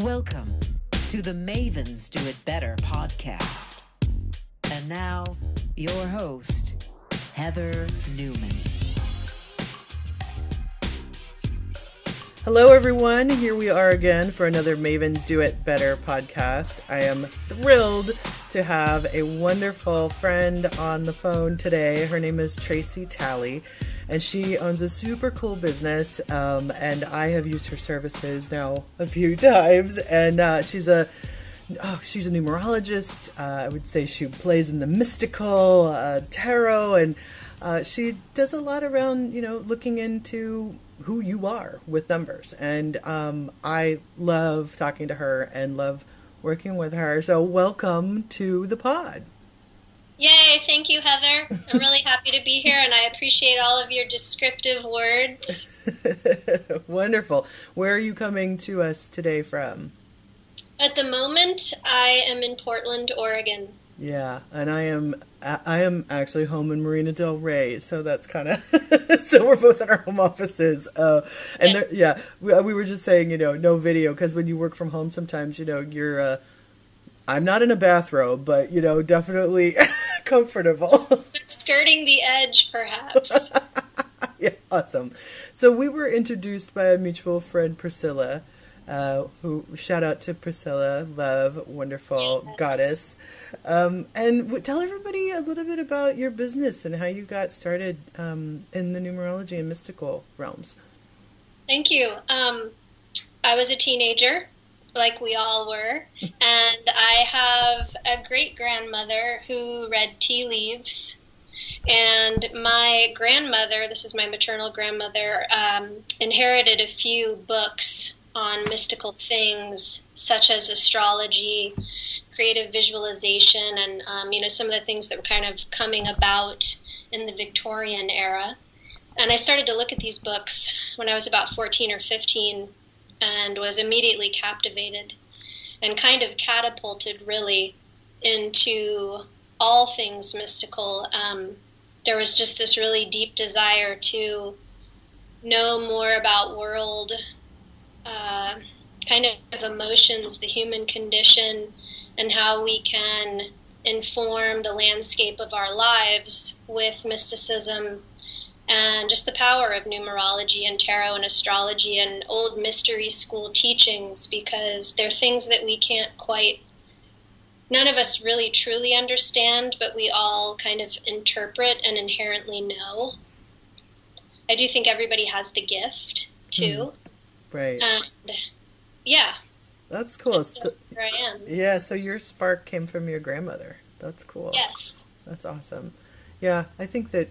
Welcome to the Mavens Do It Better podcast. And now, your host, Heather Newman. Hello, everyone. Here we are again for another Mavens Do It Better podcast. I am thrilled to have a wonderful friend on the phone today. Her name is Tracy Talley, and she owns a super cool business, and I have used her services now a few times, and she's a numerologist. I would say she plays in the mystical, tarot, and she does a lot around, looking into who you are with numbers. And I love talking to her and love working with her. So welcome to the pod. Yay, thank you, Heather. I'm really happy to be here, and I appreciate all of your descriptive words. Wonderful. Where are you coming to us today from? At the moment, I am in Portland, Oregon. Yeah, and I am actually home in Marina Del Rey, so that's kind of so we're both in our home offices. We were just saying, no video, because when you work from home, sometimes you're. I'm not in a bathrobe, but definitely comfortable. Skirting the edge, perhaps. Yeah, awesome. So we were introduced by a mutual friend, Priscilla. Who shout out to Priscilla, love, wonderful goddess. And tell everybody a little bit about your business and how you got started in the numerology and mystical realms. Thank you. I was a teenager, like we all were, and I have a great-grandmother who read tea leaves. And my grandmother, this is my maternal grandmother, inherited a few books on mystical things such as astrology, creative visualization, and some of the things that were kind of coming about in the Victorian era. And I started to look at these books when I was about 14 or 15 and was immediately captivated and kind of catapulted really into all things mystical. There was just this really deep desire to know more about world kind of emotions, the human condition, and how we can inform the landscape of our lives with mysticism and just the power of numerology and tarot and astrology and old mystery school teachings, because they're things that we can't quite, none of us really truly understand, but we all kind of interpret and inherently know. I do think everybody has the gift, too. Right. Yeah. That's cool. So here I am. Yeah, so your spark came from your grandmother. That's cool. Yes. That's awesome. Yeah, I think that,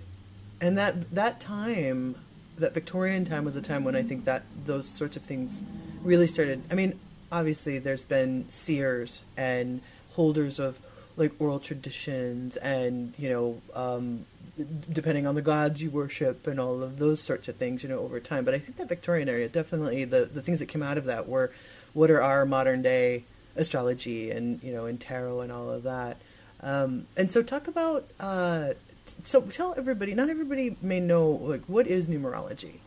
and that time, that Victorian time was a time when I think that those sorts of things really started. I mean, obviously there's been seers and holders of like oral traditions and, depending on the gods you worship and all of those sorts of things, over time. But I think that Victorian area, definitely the things that came out of that were what are our modern day astrology and, and tarot and all of that. And so talk about, so tell everybody, not everybody may know, like, what is numerology?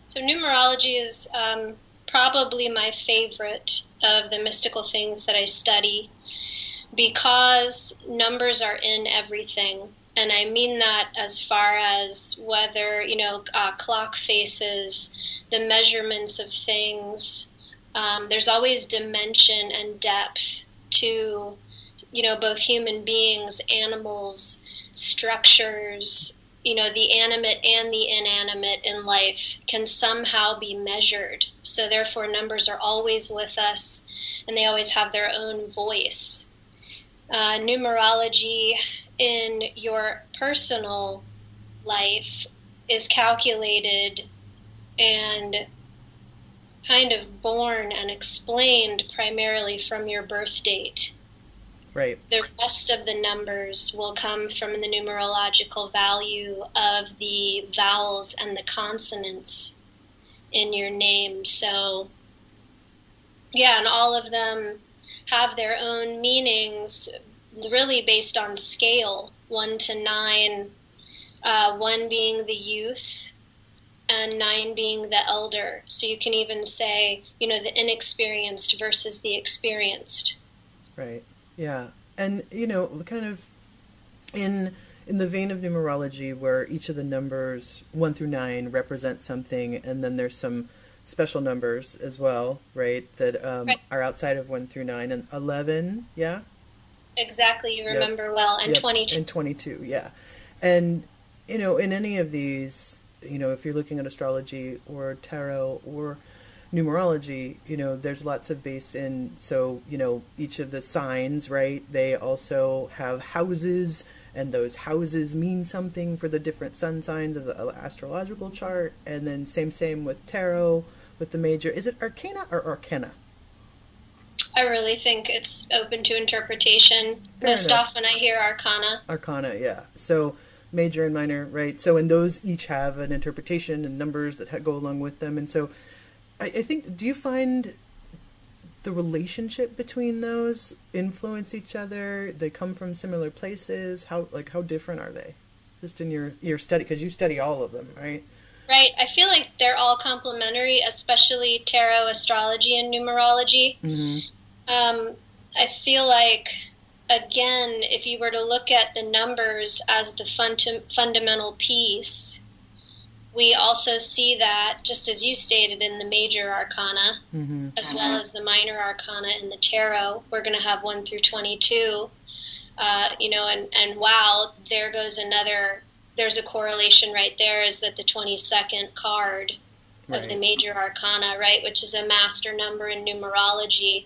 So numerology is probably my favorite of the mystical things that I study, because numbers are in everything. And I mean that as far as whether, clock faces, the measurements of things. There's always dimension and depth to, both human beings, animals, structures. The animate and the inanimate in life can somehow be measured. So therefore, numbers are always with us, and they always have their own voice. Numerology in your personal life is calculated and kind of born and explained primarily from your birth date. Right. The rest of the numbers will come from the numerological value of the vowels and the consonants in your name. So, yeah, and all of them have their own meanings, really based on scale, 1 to 9, 1 being the youth, and 9 being the elder. So you can even say, the inexperienced versus the experienced. Right. Yeah. And, kind of in the vein of numerology where each of the numbers 1 through 9 represent something, and then there's some special numbers as well, right, that are outside of 1 through 9, and 11, yeah? Exactly, you remember well, and 22. And 22, yeah. And, in any of these, if you're looking at astrology or tarot or numerology, there's lots of base in, so, each of the signs, right, they also have houses, and those houses mean something for the different sun signs of the astrological chart. And then same with tarot, with the major. Is it arcana or arcana? I really think it's open to interpretation. Most often I hear arcana. Arcana, yeah. So major and minor, right? So, and those each have an interpretation and numbers that go along with them. And so I think, do you find the relationship between those influence each other? They come from similar places. How different are they? Just in your study, because you study all of them, right? Right. I feel like they're all complementary, especially tarot, astrology, and numerology. Mm-hmm. I feel like, again, if you were to look at the numbers as the fundamental piece, we also see that, just as you stated, in the major arcana, mm-hmm. as well as the minor arcana in the tarot. We're going to have 1 through 22, and wow, there goes there's a correlation right there, is that the 22nd card of the major arcana, right, which is a master number in numerology,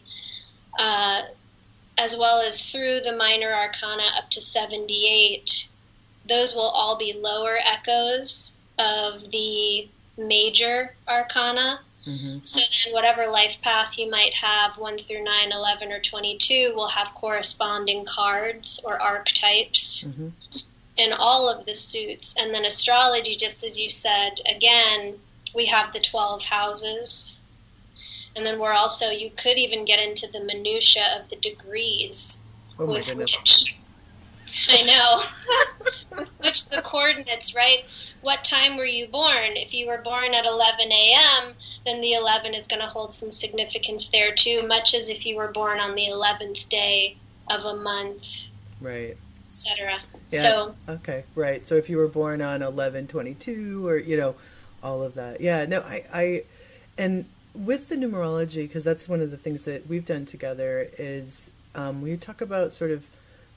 as well as through the minor arcana up to 78, those will all be lower echoes of the major arcana. Mm-hmm. So then whatever life path you might have, 1 through 9, 11, or 22, will have corresponding cards or archetypes mm-hmm. in all of the suits. And then astrology, just as you said, again, we have the 12 houses. And then you could even get into the minutia of the degrees. Oh my goodness. Which, I know, with which the coordinates, right? What time were you born? If you were born at 11 a.m., then the 11 is going to hold some significance there too, much as if you were born on the 11th day of a month, right, etc. Yeah. Okay, right. So if you were born on 11/22, or all of that. Yeah. No, I and with the numerology, because that's one of the things that we've done together, is we talk about sort of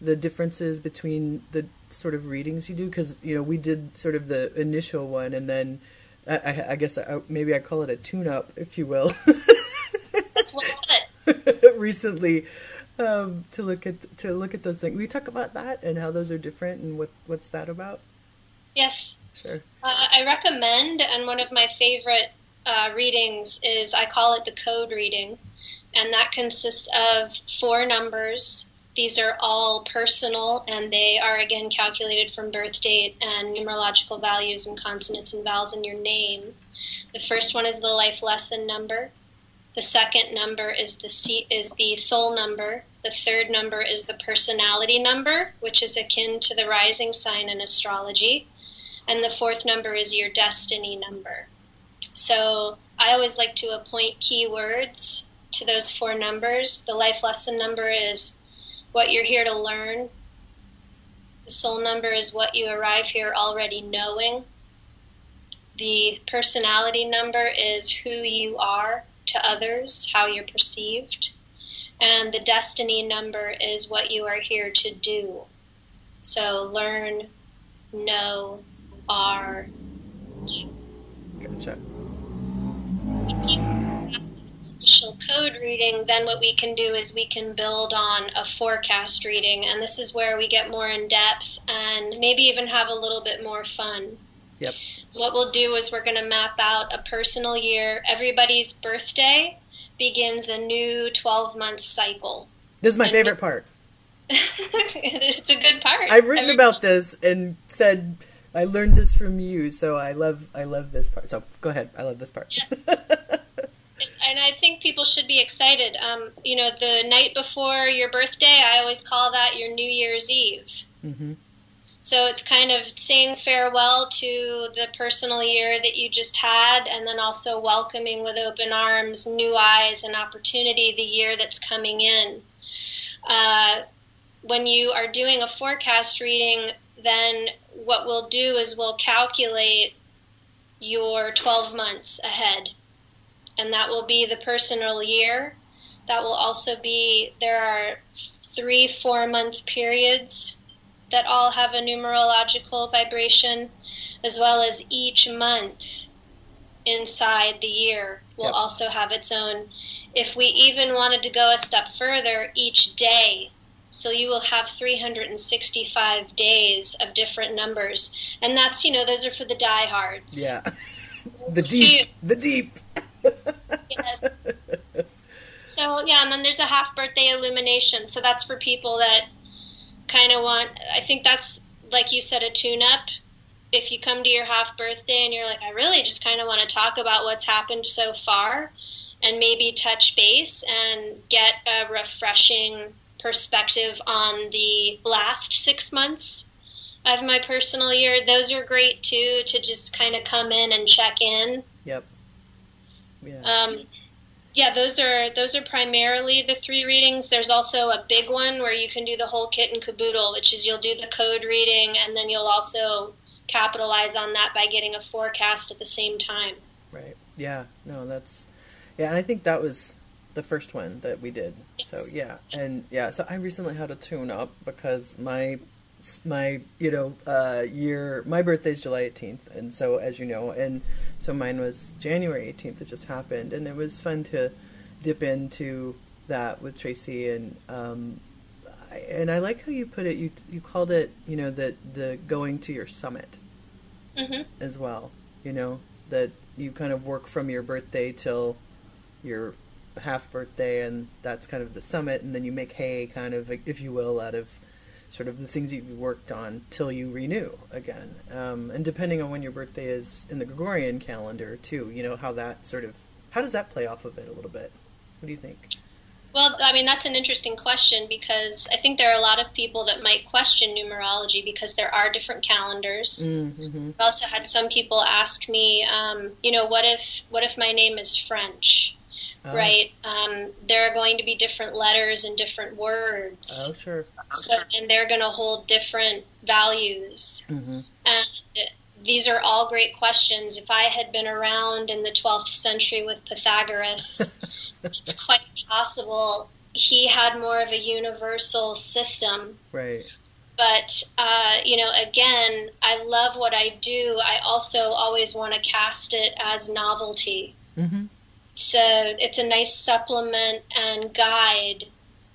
the differences between the sort of readings you do, because we did sort of the initial one, and then I guess maybe I call it a tune-up, if you will. That's what recently, to look at those things. We talk about that and how those are different, and what's that about? Yes. Sure. I recommend, and one of my favorite readings is, I call it the code reading, and that consists of 4 numbers. These are all personal, and they are, again, calculated from birth date and numerological values and consonants and vowels in your name. The first one is the life lesson number. The second number is the soul number. The third number is the personality number, which is akin to the rising sign in astrology. And the fourth number is your destiny number. So I always like to appoint keywords to those 4 numbers. The life lesson number is what you're here to learn. The soul number is what you arrive here already knowing. The personality number is who you are to others, how you're perceived. And the destiny number is what you are here to do. So learn, know, are, do. Gotcha. Initial code reading, then what we can do is we can build on a forecast reading, and this is where we get more in depth and maybe even have a little bit more fun. Yep. What we'll do is we're going to map out a personal year. Everybody's birthday begins a new 12-month cycle. This is my favorite part. It's a good part. I've written about this and said I learned this from you, so I love this part. So go ahead. I love this part. Yes. And I think people should be excited. The night before your birthday, I always call that your New Year's Eve. Mm-hmm. So it's kind of saying farewell to the personal year that you just had, and then also welcoming with open arms, new eyes, and opportunity the year that's coming in. When you are doing a forecast reading, then what we'll do is we'll calculate your 12 months ahead, and that will be the personal year. That will also be, there are 3 4-month periods that all have a numerological vibration, as well as each month inside the year will also have its own. If we even wanted to go a step further, each day, so you will have 365 days of different numbers. And that's, those are for the diehards. Yeah. The deep. Yes. So, and then there's a half birthday illumination. So that's for people that kind of want, I think that's, like you said, a tune-up. If you come to your half birthday and you're like, I really just kind of want to talk about what's happened so far, and maybe touch base and get a refreshing perspective on the last 6 months of my personal year, those are great too, to just kind of come in and check in. Yep. Yeah. Those are primarily the 3 readings. There's also a big one where you can do the whole kit and caboodle, which is you'll do the code reading, and then you'll also capitalize on that by getting a forecast at the same time. Right. Yeah. No, that's... Yeah, and I think that was the first one that we did. Yes. So, so I recently had a tune-up because my year, my birthday's July 18th, and so, as you know, and so mine was January 18th. It just happened, and it was fun to dip into that with Tracy, and I like how you put it. You called it, the going to your summit, as well. That you kind of work from your birthday till your half birthday, and that's kind of the summit, and then you make hay, kind of, if you will, out of sort of the things that you worked on till you renew again. And depending on when your birthday is in the Gregorian calendar too, how does that play off of it a little bit? What do you think? Well, I mean, that's an interesting question, because I think there are a lot of people that might question numerology because there are different calendars. Mm-hmm. I've also had some people ask me, what if my name is French? Right? There are going to be different letters and different words. Oh, sure. So, and they're going to hold different values. Mm-hmm. And these are all great questions. If I had been around in the 12th century with Pythagoras, it's quite possible he had more of a universal system. Right. But, again, I love what I do. I also always want to cast it as novelty. Mm-hmm. So it's a nice supplement and guide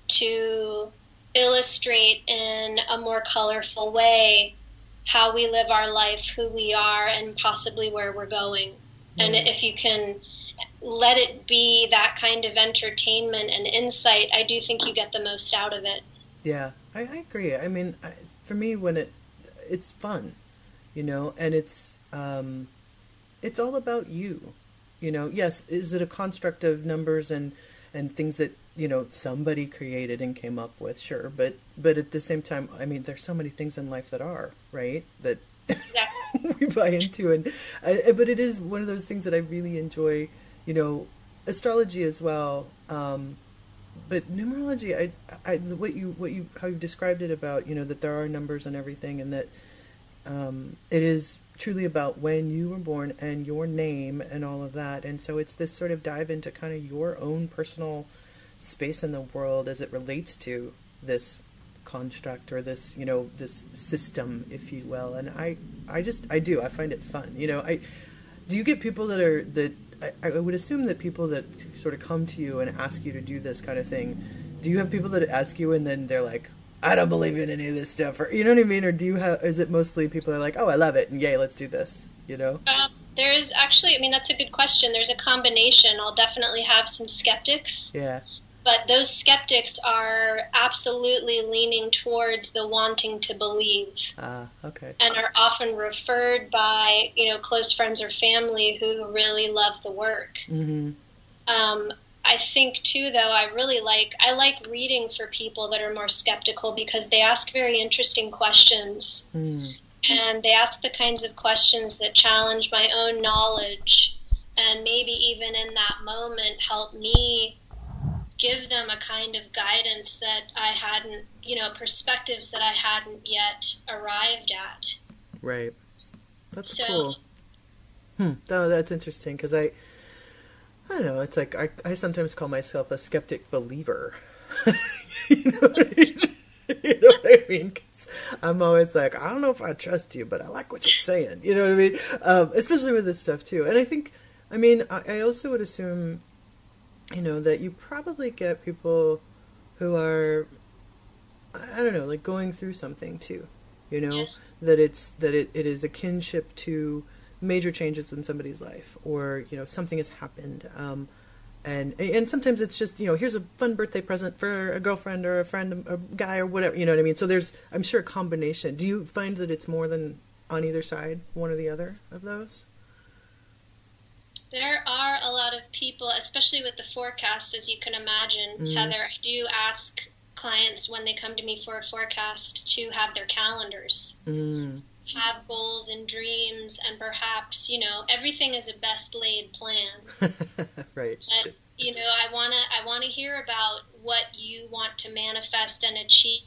to illustrate in a more colorful way how we live our life, who we are, and possibly where we're going. Mm-hmm. And if you can let it be that kind of entertainment and insight, I do think you get the most out of it. Yeah, I agree. I mean, for me, when it's fun, and it's all about you. Yes, is it a construct of numbers and things that, somebody created and came up with? Sure. But at the same time, I mean, there's so many things in life that are, right? That exactly. we buy into. But it is one of those things that I really enjoy, astrology as well. But numerology, how you described it about, that there are numbers and everything, and that it is truly about when you were born and your name and all of that. And so it's this sort of dive into kind of your own personal space in the world as it relates to this construct or this, this system, if you will. And I find it fun. Do you get people I would assume that people that sort of come to you and ask you to do this kind of thing, do you have people that ask you and then they're like, I don't believe in any of this stuff, or you know what I mean? Or is it mostly people are like, oh, I love it, and yay, let's do this, There's actually, that's a good question. There's a combination. I'll definitely have some skeptics. Yeah. But those skeptics are absolutely leaning towards the wanting to believe. Okay. And are often referred by, close friends or family who really love the work. Mm-hmm. I think too, though, I like reading for people that are more skeptical because they ask very interesting questions. And they ask the kinds of questions that challenge my own knowledge and maybe even in that moment help me give them a kind of guidance that I hadn't, perspectives that I hadn't yet arrived at. Right. That's cool. Oh, that's interesting because I don't know, it's like I sometimes call myself a skeptic believer. You know what I mean? 'Cause I'm always like, I don't know if I trust you, but I like what you're saying. You know what I mean? Especially with this stuff too. And I also would assume, that you probably get people who are, I don't know, like going through something too. Yes. That it is a kinship to major changes in somebody's life, or something has happened, and sometimes it's just here's a fun birthday present for a girlfriend or a friend, a guy or whatever, you know what I mean? So there's, I'm sure, a combination. Do you find that it's more than on either side, one or the other of those? There are a lot of people, especially with the forecast, as you can imagine, Heather. I do ask clients when they come to me for a forecast to have their calendars. Have goals and dreams, and perhaps, everything is a best laid plan. Right. But, I want to hear about what you want to manifest and achieve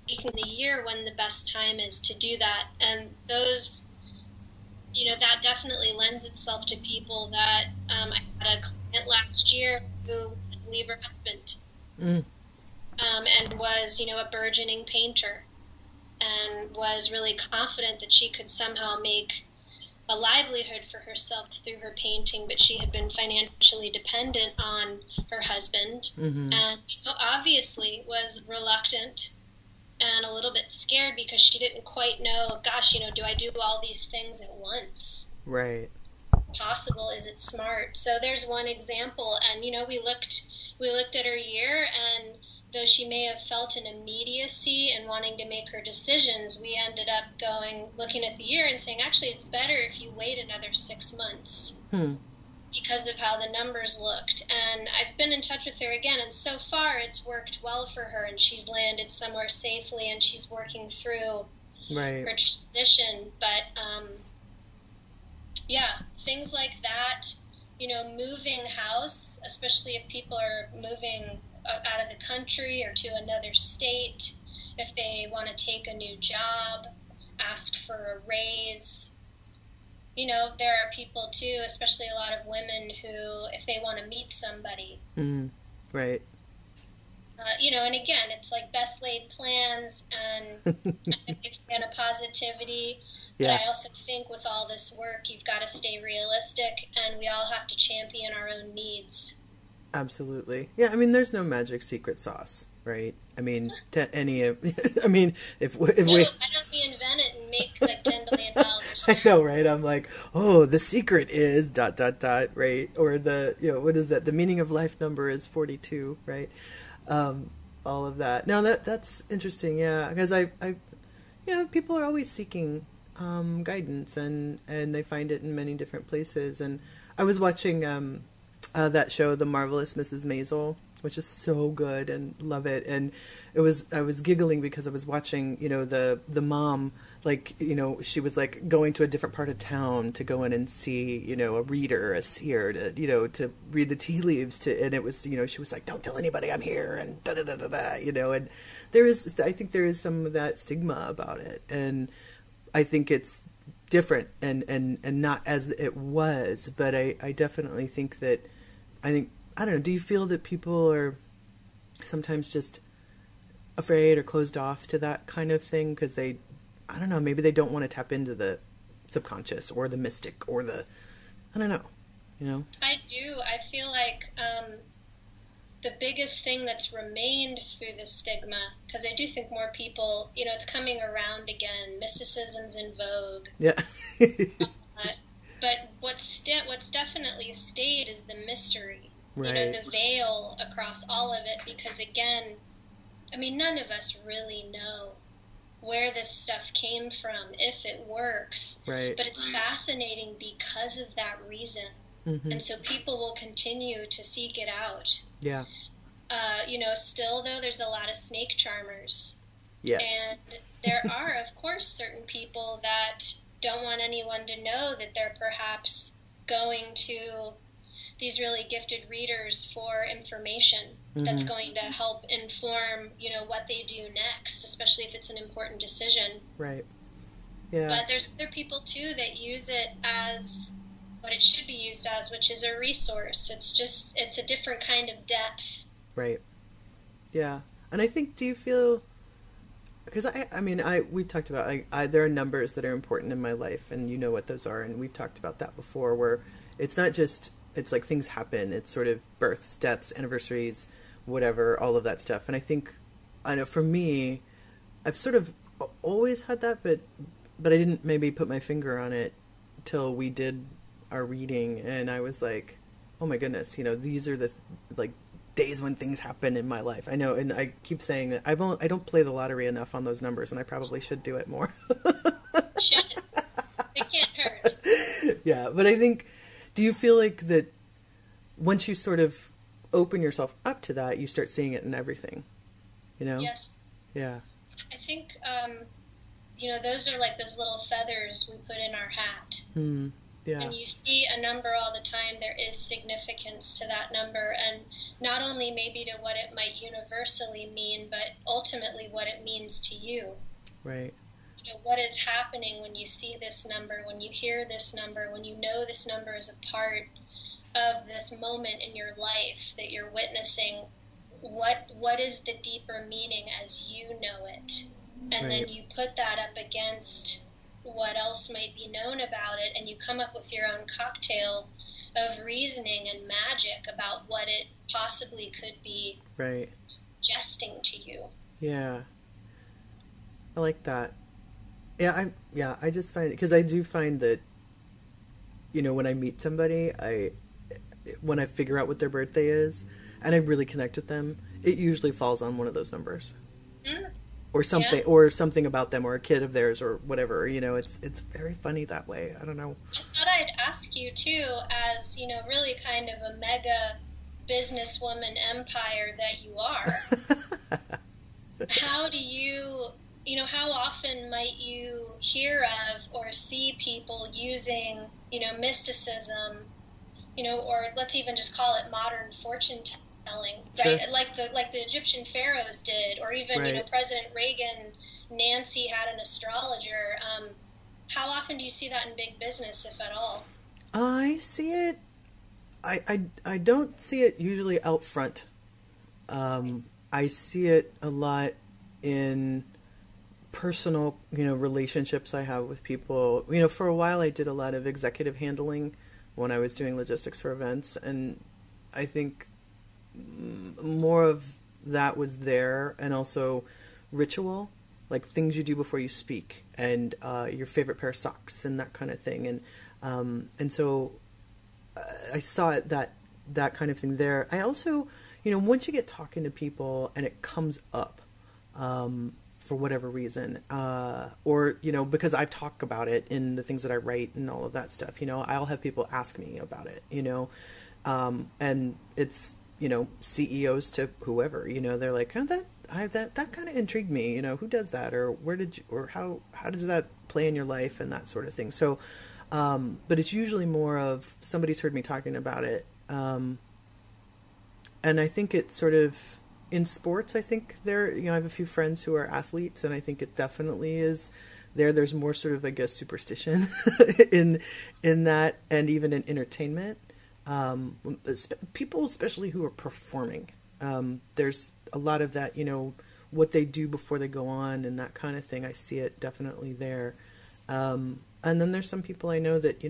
in the year, when the best time is to do that. And those, that definitely lends itself to people that, I had a client last year who had to leave her husband. And was, a burgeoning painter, and was really confident that she could somehow make a livelihood for herself through her painting, but she had been financially dependent on her husband, and obviously was reluctant and a little bit scared because she didn't quite know, do I do all these things at once? Right. Is it possible? Is it smart? So there's one example, and we looked at her year, and though she may have felt an immediacy in wanting to make her decisions, we ended up looking at the year and saying, actually, it's better if you wait another 6 months because of how the numbers looked. And I've been in touch with her again, and so far it's worked well for her, and she's landed somewhere safely, and she's working through her transition. But, things like that, moving house, especially if people are moving out of the country or to another state, if they want to take a new job, ask for a raise. There are people too, especially a lot of women, who, if they want to meet somebody. Right. And again, it's like best laid plans, and I'm a big fan of positivity. But I also think with all this work, you've got to stay realistic, and we all have to champion our own needs. Absolutely. Yeah, there's no magic secret sauce, right? To any of... if we... I don't reinvent it and make like $10 billion. I know, right? I'm like, oh, the secret is ... right? Or the, what is that? The meaning of life number is 42, right? All of that. Now that's interesting, yeah, because I people are always seeking guidance, and they find it in many different places. And I was watching that show, The Marvelous Mrs. Maisel, which is so good and love it. And I was giggling because I was watching, the mom, she was like going to a different part of town to go in and see, a reader, a seer, to read the tea leaves, and it was, she was like, don't tell anybody I'm here, and and I think there is some of that stigma about it. And I think it's different and not as it was, but I definitely think that, I don't know, do you feel that people are sometimes just afraid or closed off to that kind of thing because I don't know, maybe they don't want to tap into the subconscious or the mystic or I don't know, I do. I feel like the biggest thing that's remained through the stigma, because I do think more people, it's coming around again. Mysticism's in vogue. Yeah. But what's definitely stayed is the mystery. Right. The veil across all of it, because again, none of us really know where this stuff came from, if it works. Right. But it's fascinating because of that reason. Mm-hmm. And so people will continue to seek it out. Yeah. Still though, there's a lot of snake charmers. Yes. And there are, of course, certain people that don't want anyone to know that they're perhaps going to these really gifted readers for information that's going to help inform, what they do next, especially if it's an important decision. Right. Yeah. But there's other people, too, that use it as what it should be used as, which is a resource. It's a different kind of depth. Right. Yeah. And I think, do you feel, because we talked about, there are numbers that are important in my life, and you know what those are, and we've talked about that before, where it's not just, it's like things happen, it's sort of births, deaths, anniversaries, whatever, all of that stuff. And I know for me, I've sort of always had that, but I didn't maybe put my finger on it till we did our reading, and I was like, oh my goodness, these are the days when things happen in my life. I know, and I keep saying that I don't play the lottery enough on those numbers, and I probably should do it more. Should. It can't hurt. Yeah, but I think, do you feel like that once you sort of open yourself up to that, you start seeing it in everything, Yes. Yeah. I think, those are like those little feathers we put in our hat. Yeah. When you see a number all the time, there is significance to that number, and not only maybe to what it might universally mean, but ultimately what it means to you. Right. What is happening when you see this number, when you hear this number, when you know this number is a part of this moment in your life that you're witnessing, what is the deeper meaning as you know it? And then you put that up against what else might be known about it, and you come up with your own cocktail of reasoning and magic about what it possibly could be suggesting to you. Yeah. I like that. Yeah, I just find it, because I do find that, when I meet somebody, when I figure out what their birthday is, and I really connect with them, it usually falls on one of those numbers. Or something, or something about them, or a kid of theirs, or whatever. It's very funny that way. I don't know. I thought I'd ask you too, as really kind of a mega businesswoman empire that you are. How do you, how often might you hear of or see people using, mysticism, or let's even just call it modern fortune telling, right? Sure. Like the Egyptian pharaohs did, or even President Reagan, Nancy had an astrologer. How often do you see that in big business, if at all? I see it. I don't see it usually out front. I see it a lot in personal, relationships I have with people. For a while I did a lot of executive handling when I was doing logistics for events, and I think more of that was there, and also ritual, like things you do before you speak, and your favorite pair of socks and that kind of thing, and so I saw it, that kind of thing there. I also, once you get talking to people and it comes up for whatever reason, or because I talk about it in the things that I write and all of that stuff, I'll have people ask me about it, and it's CEOs to whoever, they're like, oh, that kind of intrigued me, who does that, or how does that play in your life, and that sort of thing. So, but it's usually more of somebody's heard me talking about it. And I think it's sort of in sports, I think I have a few friends who are athletes, and I think it definitely is there's more sort of, I guess, superstition in that, and even in entertainment. People, especially who are performing, there's a lot of that, what they do before they go on and that kind of thing. I see it definitely there. And then there's some people I know that,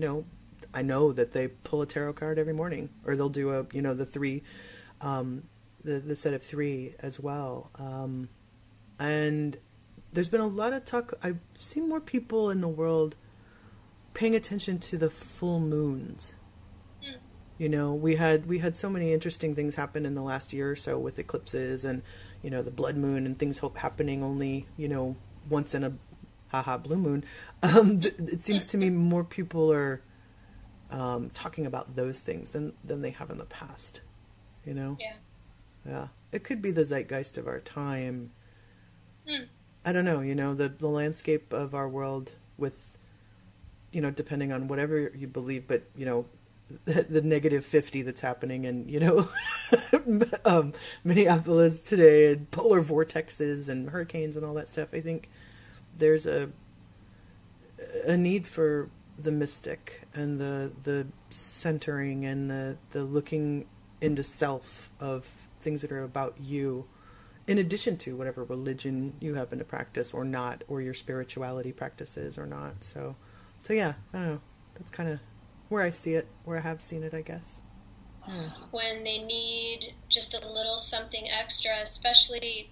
I know that they pull a tarot card every morning, or they'll do the three, the set of three as well. And there's been a lot of talk. I've seen more people in the world paying attention to the full moons. We had so many interesting things happen in the last year or so with eclipses and, the blood moon and things happening only, once in a blue moon. It seems to me more people are talking about those things than they have in the past, you know? Yeah. It could be the zeitgeist of our time. I don't know, you know, the landscape of our world with, you know, depending on whatever you believe, but, you know, the negative 50 that's happening in, you know, Minneapolis today, and polar vortexes and hurricanes and all that stuff. I think there's a need for the mystic and the centering and the looking into self of things that are about you, in addition to whatever religion you happen to practice or not, or your spirituality practices or not. So yeah, I don't know. That's kind of where I see it, where I have seen it, I guess. Yeah. When they need just a little something extra, especially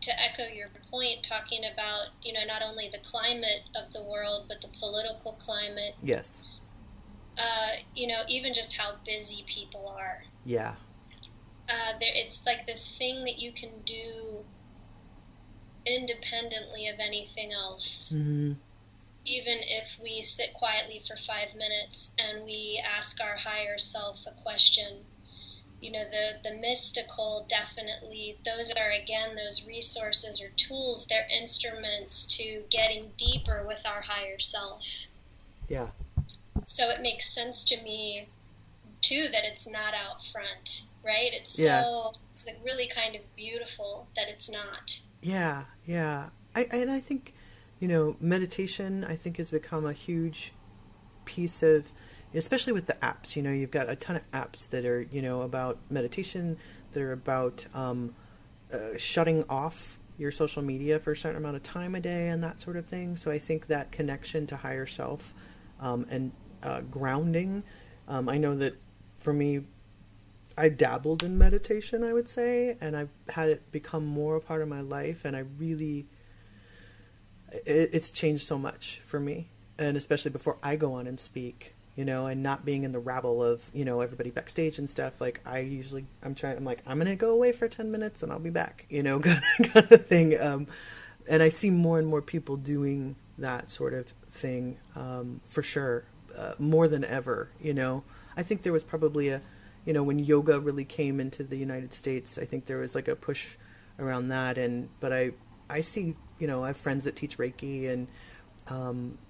to echo your point, talking about, you know, not only the climate of the world, but the political climate. Yes. You know, even just how busy people are. Yeah. It's like this thing that you can do independently of anything else. Mm-hmm. Even if we sit quietly for 5 minutes and we ask our higher self a question, you know, the mystical, definitely, those are, again, those resources or tools. They're instruments to getting deeper with our higher self. Yeah. So it makes sense to me, too, that it's not out front, right? It's like really kind of beautiful that it's not. Yeah. I think, you know, meditation, I think, has become a huge piece of, especially with the apps. You know, you've got a ton of apps that are, you know, about meditation, that are about shutting off your social media for a certain amount of time a day and that sort of thing. So I think that connection to higher self and grounding, I know that for me, I dabbled in meditation, I would say, and I've had it become more a part of my life, and I really... It's changed so much for me, and especially before I go on and speak, you know, and not being in the rabble of, you know, everybody backstage and stuff. Like, I'm like, I'm going to go away for 10 minutes and I'll be back, you know, kind of thing. And I see more and more people doing that sort of thing, for sure, more than ever, you know. I think there was probably you know, when yoga really came into the United States, I think there was like a push around that. But I see, you know, I have friends that teach Reiki and,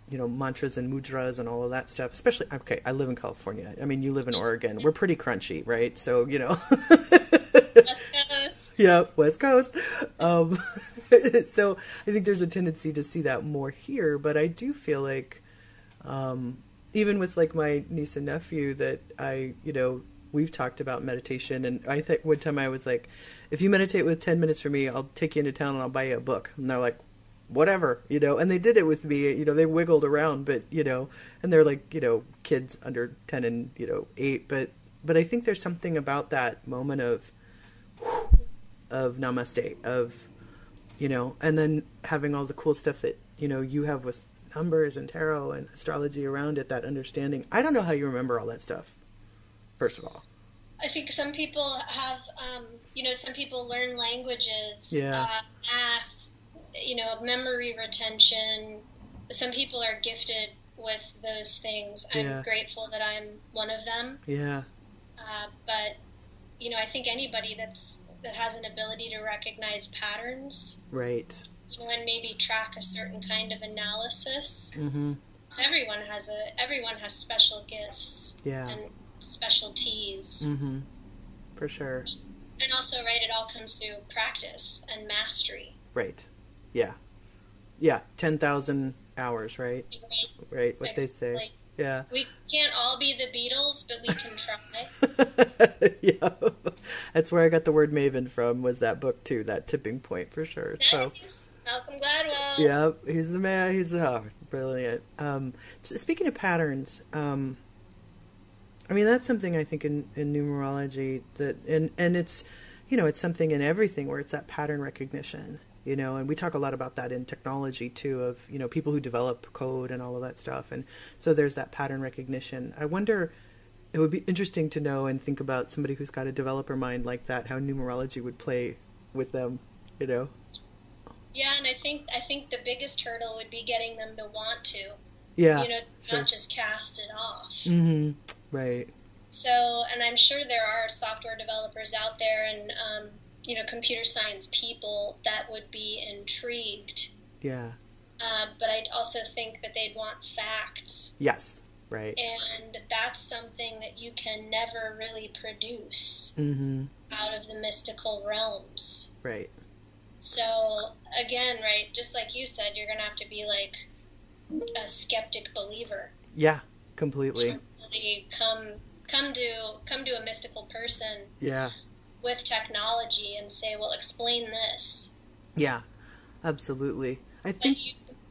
you know, mantras and mudras and all of that stuff. Especially, okay, I live in California. I mean, you live in Oregon. We're pretty crunchy, right? So, you know. West Coast. Yeah, West Coast. So I think there's a tendency to see that more here. But I do feel like, even with like my niece and nephew that you know, we've talked about meditation. And I think one time I was like, if you meditate with 10 minutes for me, I'll take you into town and I'll buy you a book. And they're like, whatever, you know, and they did it with me, you know, they wiggled around, but, you know, and they're like, you know, kids under 10 and, you know, 8. But I think there's something about that moment of namaste, of, you know, and then having all the cool stuff that, you know, you have with numbers and tarot and astrology around it, that understanding. I don't know how you remember all that stuff, first of all. I think some people have, you know, some people learn languages, yeah. Math, you know, memory retention. Some people are gifted with those things. I'm grateful that I'm one of them. Yeah. But, you know, I think anybody that has an ability to recognize patterns. Right. You know, and maybe track a certain kind of analysis. Mm-hmm. So everyone has special gifts. Yeah. And specialties. Mm-hmm. For sure. And also, right, it all comes through practice and mastery. Right. Yeah. Yeah. 10,000 hours, right? Right. What they say. Like, yeah. We can't all be the Beatles, but we can try. Yeah. That's where I got the word Maven from, was that book too, that tipping point for sure. Nice. So, Malcolm Gladwell. yeah, he's the man. He's brilliant. Speaking of patterns, I mean, that's something I think in numerology that, and it's, you know, it's something in everything where it's that pattern recognition, you know, and we talk a lot about that in technology too, of, you know, people who develop code and all of that stuff. And so there's that pattern recognition. I wonder, it would be interesting to know and think about somebody who's got a developer mind like that, how numerology would play with them, you know? Yeah, and I think the biggest hurdle would be getting them to want to. Yeah. You know, sure. not just cast it off. Mm-hmm. Right. So, and I'm sure there are software developers out there and, you know, computer science people that would be intrigued. Yeah. But I also think that they'd want facts. Yes. Right. And that's something that you can never really produce out of the mystical realms. Right. So, again, right, just like you said, you're going to have to be like a skeptic believer. Yeah, completely. To really come to a mystical person. Yeah. With technology and say, well, explain this. Yeah, absolutely. I think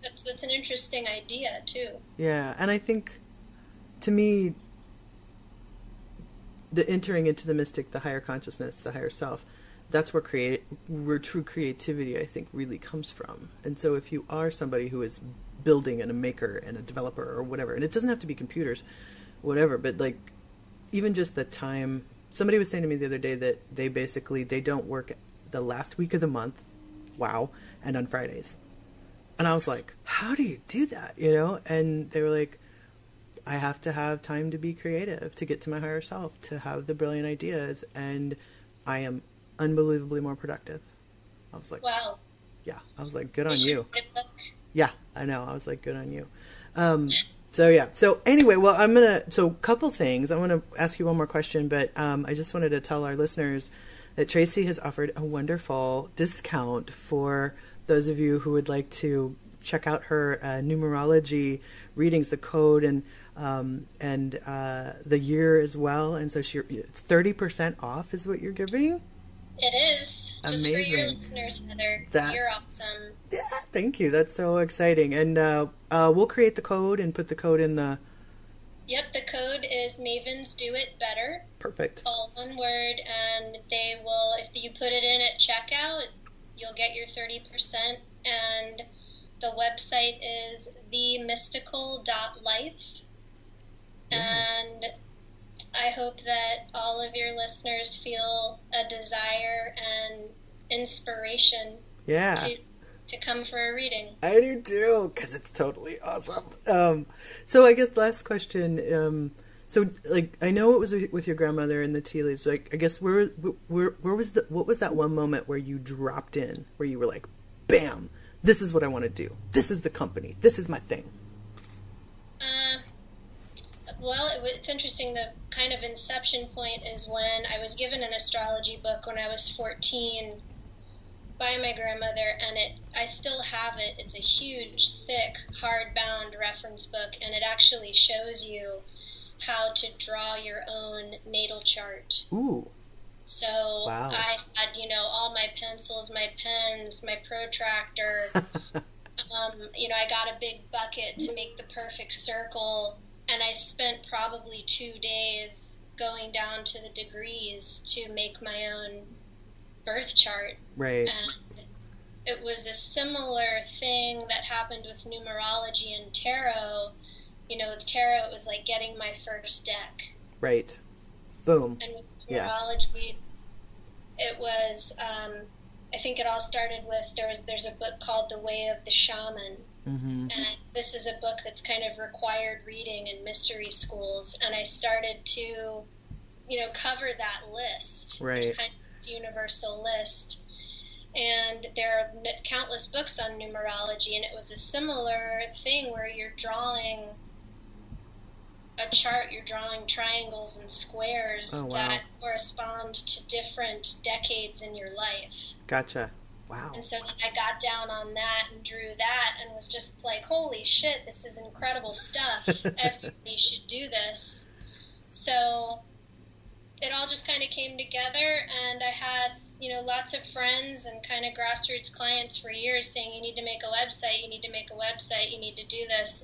that's an interesting idea too. Yeah, and I think, to me, the entering into the mystic, the higher consciousness, the higher self, that's where true creativity, I think, really comes from. And so if you are somebody who is building and a maker and a developer or whatever, and it doesn't have to be computers, whatever, but like even just the time, somebody was saying to me the other day that they don't work the last week of the month, wow, and on Fridays. And I was like, how do you do that? You know? And they were like, I have to have time to be creative, to get to my higher self, to have the brilliant ideas, and I am unbelievably more productive. I was like, wow. Yeah. I was like, good on you. Yeah, I know. I was like, good on you. So yeah. So anyway, well, so couple things. I want to ask you one more question, but I just wanted to tell our listeners that Tracy has offered a wonderful discount for those of you who would like to check out her numerology readings, the code and the year as well. And so it's 30% off is what you're giving. It is. Just Amazing. For your listeners, Heather. You're awesome. Yeah, thank you. That's so exciting. And we'll create the code and put the code in the... Yep, the code is Mavens Do It Better. Perfect. All one word, and they will, if you put it in at checkout, you'll get your 30%, and the website is themystical.life. And I hope that all of your listeners feel a desire and inspiration to come for a reading. I do too, because it's totally awesome. So I guess last question. So like I know it was with your grandmother and the tea leaves. Like I guess where was what was that one moment where you dropped in, where you were like, bam, this is what I want to do. This is the company. This is my thing. Well, it's interesting. The kind of inception point is when I was given an astrology book when I was 14 by my grandmother, and I still have it. It's a huge, thick, hardbound reference book, and it actually shows you how to draw your own natal chart. Ooh. So wow. I had, all my pencils, my pens, my protractor. I got a big bucket to make the perfect circle. And I spent probably 2 days going down to the degrees to make my own birth chart. Right. And it was a similar thing that happened with numerology and tarot. With tarot, it was like getting my first deck. Right. Boom. And with numerology, it was, I think it all started with, there's a book called The Way of the Shaman. Mm-hmm. And this is a book that's kind of required reading in mystery schools. And I started to, cover that list. Right. There's kind of this universal list. And there are countless books on numerology. And it was a similar thing where you're drawing a chart, you're drawing triangles and squares that correspond to different decades in your life. Gotcha. Wow. And so I got down on that and drew that and was just like, holy shit, this is incredible stuff. Everybody should do this. So it all just kind of came together, and I had, lots of friends and kind of grassroots clients for years saying, you need to make a website, you need to make a website, you need to do this.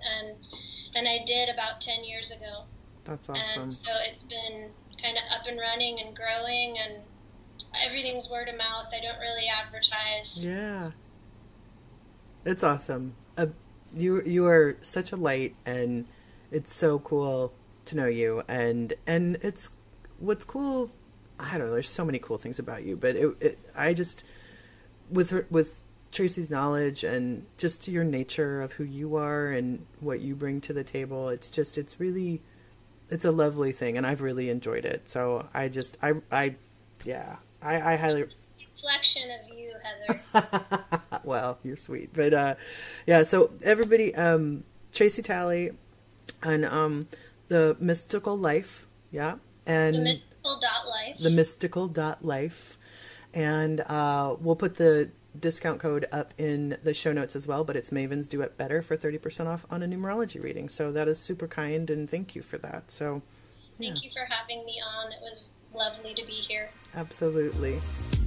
And I did about 10 years ago. That's awesome. And so it's been kind of up and running and growing, and everything's word of mouth. I don't really advertise. Yeah. It's awesome. You are such a light, and it's so cool to know you. And it's what's cool. I don't know. There's so many cool things about you, but I just with Tracy's knowledge and just your nature of who you are and what you bring to the table. It's a lovely thing, and I've really enjoyed it. So I highly reflection of you, Heather. Well, you're sweet, but yeah. So everybody, Tracy Talley, and the Mystical Life, yeah, and the Mystical Life, and we'll put the discount code up in the show notes as well. But it's Mavens Do It Better for 30% off on a numerology reading. So that is super kind, and thank you for that. So thank you for having me on. It was lovely to be here. Absolutely.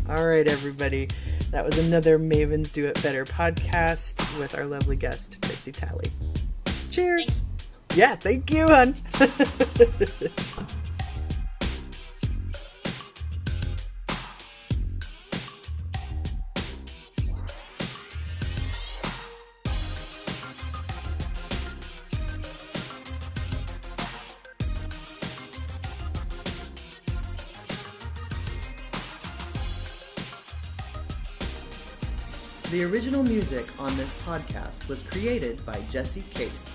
All right, everybody. That was another Mavens Do It Better podcast with our lovely guest, Tracy Talley. Cheers. Yeah, thank you, hon. The original music on this podcast was created by Jesse Case.